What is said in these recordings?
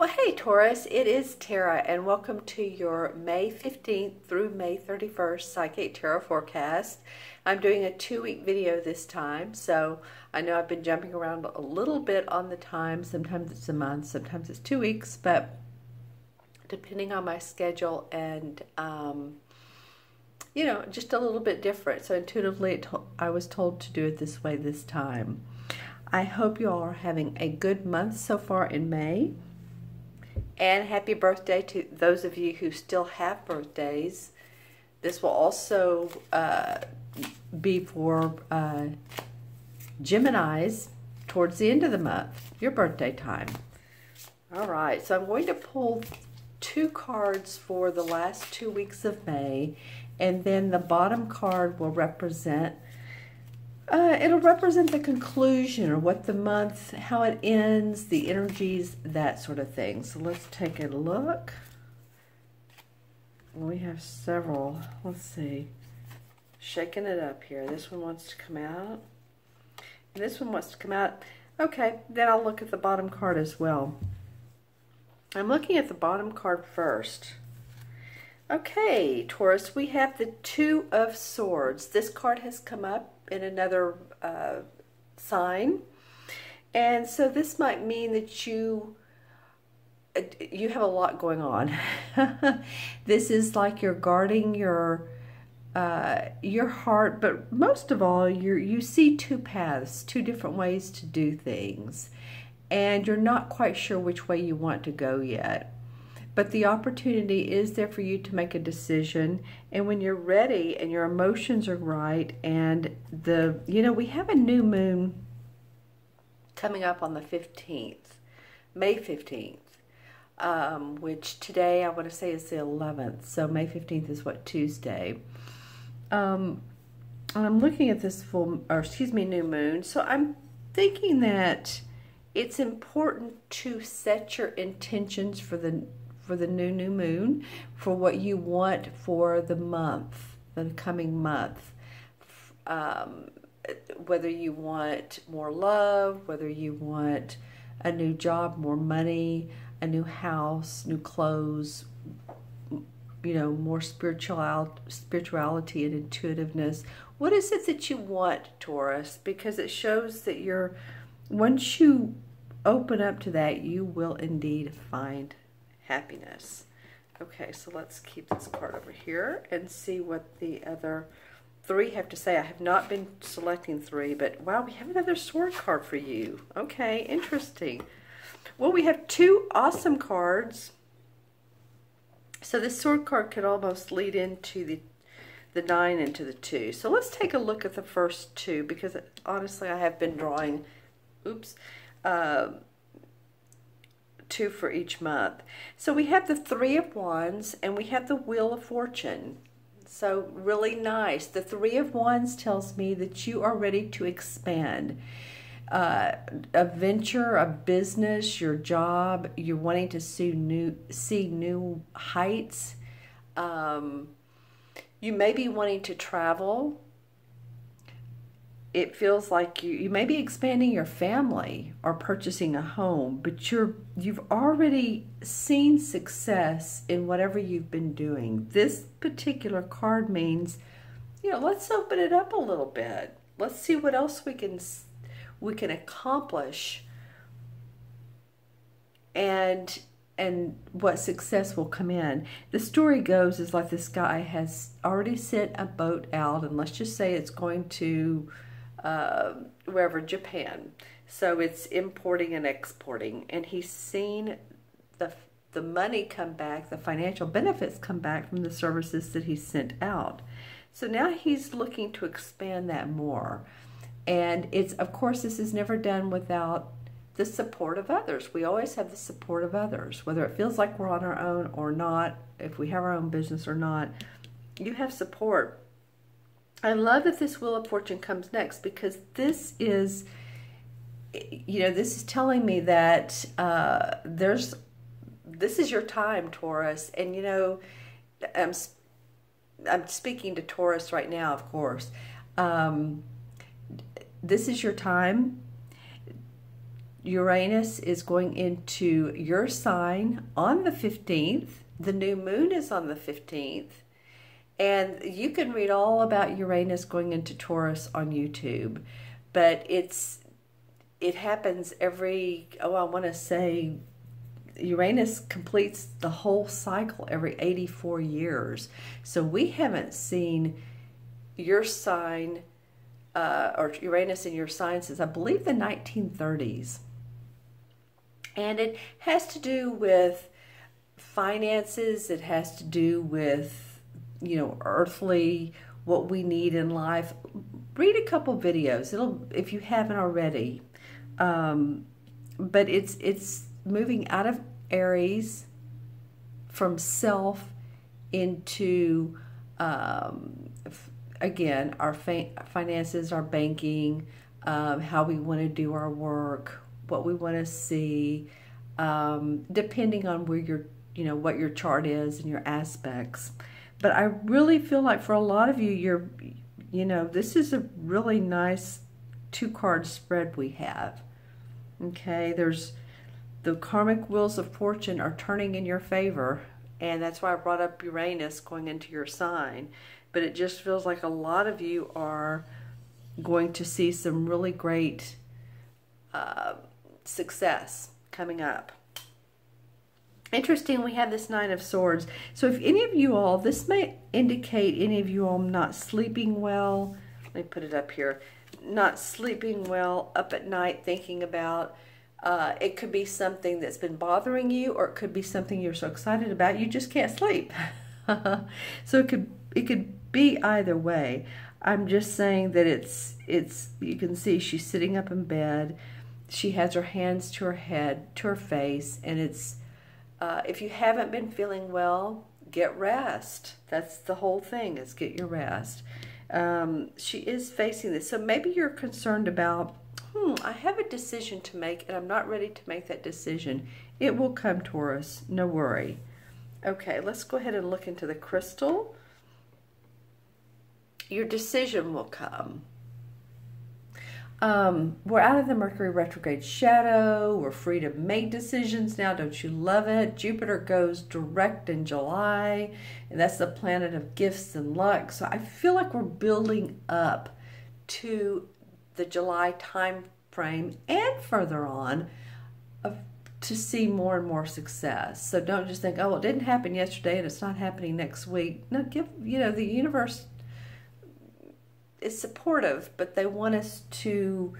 Well, hey Taurus, it is Tara, and welcome to your May 15th through May 31st Psychic Tarot forecast. I'm doing a 2-week video this time, so I know I've been jumping around a little bit on the time. Sometimes it's a month, sometimes it's 2 weeks, but depending on my schedule and, you know, just a little bit different. So intuitively, I was told to do it this way this time. I hope you all are having a good month so far in May. And happy birthday to those of you who still have birthdays. This will also be for Geminis towards the end of the month, your birthday time. All right, so I'm going to pull 2 cards for the last 2 weeks of May, and then the bottom card will represent it'll represent the conclusion, or what the month, how it ends, the energies, that sort of thing. So let's take a look. We have several. Let's see. Shaking it up here. This one wants to come out. And this one wants to come out. Okay, then I'll look at the bottom card as well. I'm looking at the bottom card first. Okay, Taurus, we have the 2 of Swords. This card has come up in another sign, and so this might mean that you have a lot going on. This is like you're guarding your heart, but most of all, you see 2 paths, 2 different ways to do things, and you're not quite sure which way you want to go yet. But the opportunity is there for you to make a decision, and when you're ready and your emotions are right, and we have a new moon coming up on the 15th, May 15th, which today I want to say is the 11th, so May 15th is what, Tuesday. And I'm looking at this new moon, so I'm thinking that it's important to set your intentions for the new moon, for what you want for the month, the coming month. Whether you want more love, whether you want a new job, more money, a new house, new clothes, you know, more spirituality and intuitiveness. What is it that you want, Taurus? Because it shows that once you open up to that, you will indeed find happiness. Okay, so let's keep this card over here and see what the other 3 have to say. I have not been selecting 3, but wow, we have another sword card for you. Okay, interesting. Well, we have 2 awesome cards. So this sword card could almost lead into the 9 into the 2. So let's take a look at the first 2, because honestly I have been drawing 2 for each month. So we have the 3 of Wands and we have the Wheel of Fortune. So really nice. The 3 of Wands tells me that you are ready to expand. A venture, a business, your job, you're wanting to see new heights. You may be wanting to travel. It feels like you may be expanding your family or purchasing a home, but you've already seen success in whatever you've been doing. This particular card means, you know, let's open it up a little bit. Let's see what else we can accomplish, and what success will come in. The story goes is like this guy has already sent a boat out, and let's just say it's going to wherever, Japan. So it's importing and exporting, and he's seen the money come back, the financial benefits come back from the services that he sent out. So now he's looking to expand that more. And it's, of course, this is never done without the support of others. We always have the support of others, whether it feels like we're on our own or not, if we have our own business or not, you have support. I love that this Wheel of Fortune comes next, because this is, you know, this is telling me that this is your time, Taurus. And, you know, I'm speaking to Taurus right now, of course. This is your time. Uranus is going into your sign on the 15th. The new moon is on the 15th. And you can read all about Uranus going into Taurus on YouTube. But it happens every, I want to say, Uranus completes the whole cycle every 84 years. So we haven't seen your sign, or Uranus in your sign since, I believe, the 1930s. And it has to do with finances. It has to do with, earthly, what we need in life. Read a couple videos. If you haven't already. But it's moving out of Aries from self into, again, our finances, our banking, how we want to do our work, what we want to see, depending on where what your chart is and your aspects. But I really feel like for a lot of you, this is a really nice 2-card spread we have. Okay, there's the karmic wheels of fortune are turning in your favor, and that's why I brought up Uranus going into your sign. But it just feels like a lot of you are going to see some really great success coming up. Interesting, we have this 9 of Swords. So if any of you all, this may indicate any of you all not sleeping well. Let me put it up here. Not sleeping well, up at night thinking about, it could be something that's been bothering you, or it could be something you're so excited about you just can't sleep. So it could be either way. I'm just saying that it's you can see she's sitting up in bed. She has her hands to her head, to her face, and it's if you haven't been feeling well, get rest. That's the whole thing, is get your rest. She is facing this. So maybe you're concerned about, I have a decision to make and I'm not ready to make that decision. It will come, Taurus. No worry. Okay, let's go ahead and look into the crystal. Your decision will come. We're out of the Mercury retrograde shadow. We're free to make decisions now. Don't you love it? Jupiter goes direct in July, and that's the planet of gifts and luck. So I feel like we're building up to the July time frame and further on to see more and more success. So don't just think, oh, it didn't happen yesterday and it's not happening next week. No, the universe is supportive, but they want us to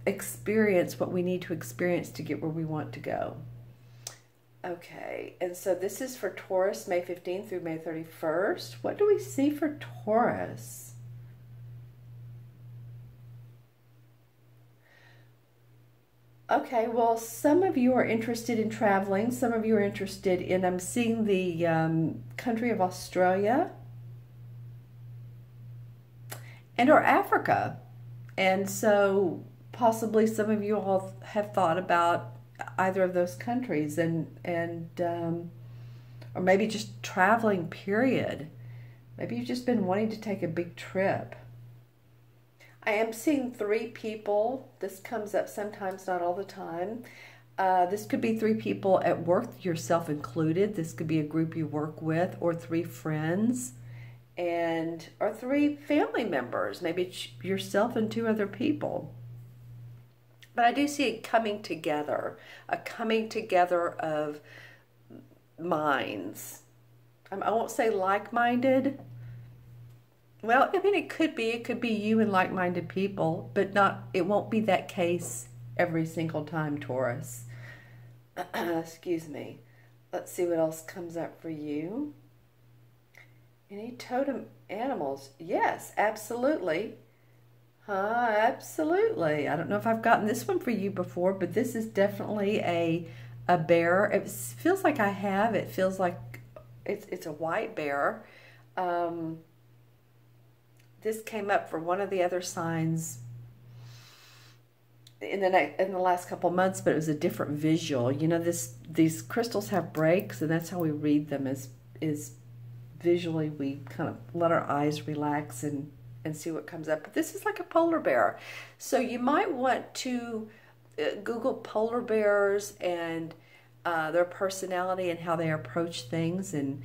experience what we need to experience to get where we want to go. Okay, and so this is for Taurus, May 15th through May 31st. What do we see for Taurus? Okay, well, some of you are interested in traveling. Some of you are interested in, I'm seeing the country of Australia and or Africa. And so possibly some of you all have thought about either of those countries or maybe just traveling, period. Maybe you've just been wanting to take a big trip. I am seeing 3 people. This comes up sometimes, not all the time. This could be 3 people at work, yourself included. This could be a group you work with, or 3 friends, or 3 family members, maybe yourself and 2 other people. But I do see it coming together, a coming together of minds. I won't say like-minded. Well, I mean, it could be you and like-minded people, but it won't be that case every single time, Taurus. Excuse me. Let's see what else comes up for you. Any totem animals? Yes, absolutely. Absolutely. I don't know if I've gotten this one for you before, but this is definitely a bear. It feels like I have. It feels like it's a white bear. This came up for one of the other signs in the last couple months, but it was a different visual. You know, these crystals have breaks, and that's how we read them. Is visually we kind of let our eyes relax and see what comes up. But this is like a polar bear, so you might want to Google polar bears and their personality and how they approach things and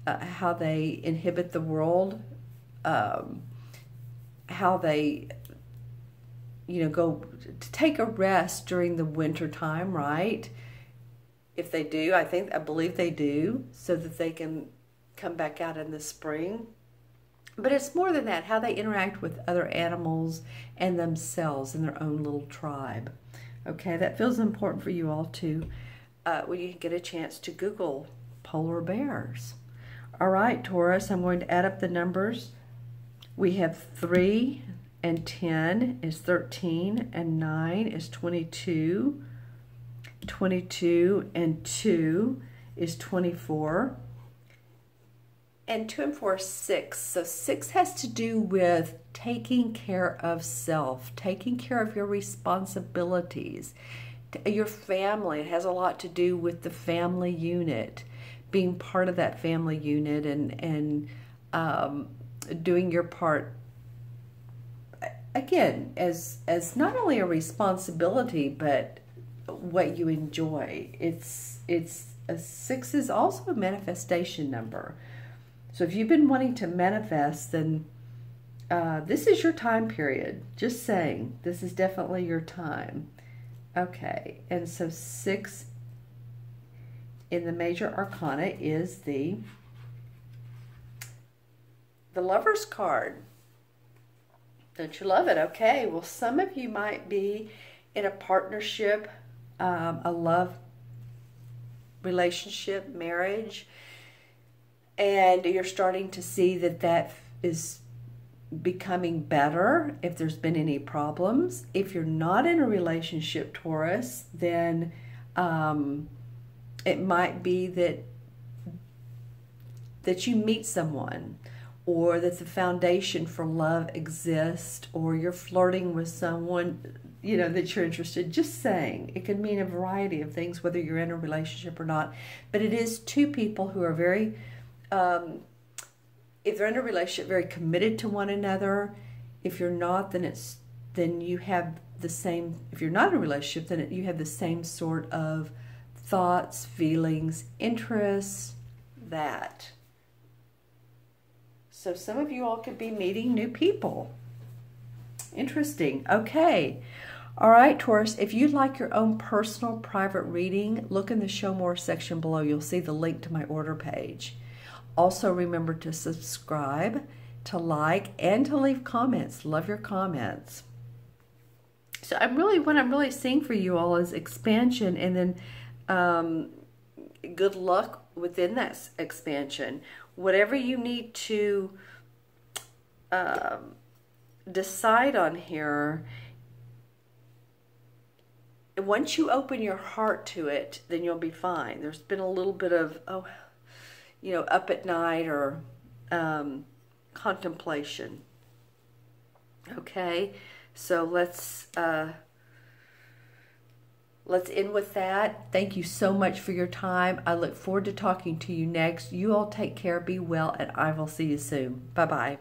how they inhabit the world, how they, go to take a rest during the winter time, right? If they do, I believe they do, so that they can come back out in the spring. But it's more than that, how they interact with other animals and themselves in their own little tribe. Okay, that feels important for you all to, when you get a chance to Google polar bears. All right, Taurus, I'm going to add up the numbers. We have 3 and 10 is 13, and 9 is 22. 22 and 2 is 24. And 2 and 4 is 6. So 6 has to do with taking care of self, taking care of your responsibilities, your family. It has a lot to do with the family unit, being part of that family unit and doing your part, again, as not only a responsibility, but what you enjoy. It's a 6 is also a manifestation number. So if you've been wanting to manifest, then this is your time period. Just saying, this is definitely your time. Okay, and so 6 in the major arcana is the Lover's card. Don't you love it? Okay, well, some of you might be in a partnership, a love relationship, marriage, and you're starting to see that that is becoming better if there's been any problems. If you're not in a relationship, Taurus, then it might be that you meet someone, or that the foundation for love exists, or you're flirting with someone, that you're interested. Just saying, it could mean a variety of things, whether you're in a relationship or not. But it is two people who are very, if they're in a relationship, very committed to one another. If you're not, then you have the same. If you're not in a relationship, then you have the same sort of thoughts, feelings, interests, that. So some of you all could be meeting new people. Interesting. Okay. All right, Taurus, if you'd like your own personal private reading, look in the Show More section below. You'll see the link to my order page. Also, remember to subscribe, to like, and to leave comments. Love your comments. So what I'm really seeing for you all is expansion, and then good luck within that expansion. Whatever you need to decide on here, once you open your heart to it, then you'll be fine. There's been a little bit of, up at night or contemplation. Okay, so let's end with that. Thank you so much for your time. I look forward to talking to you next. You all take care, be well, and I will see you soon. Bye-bye.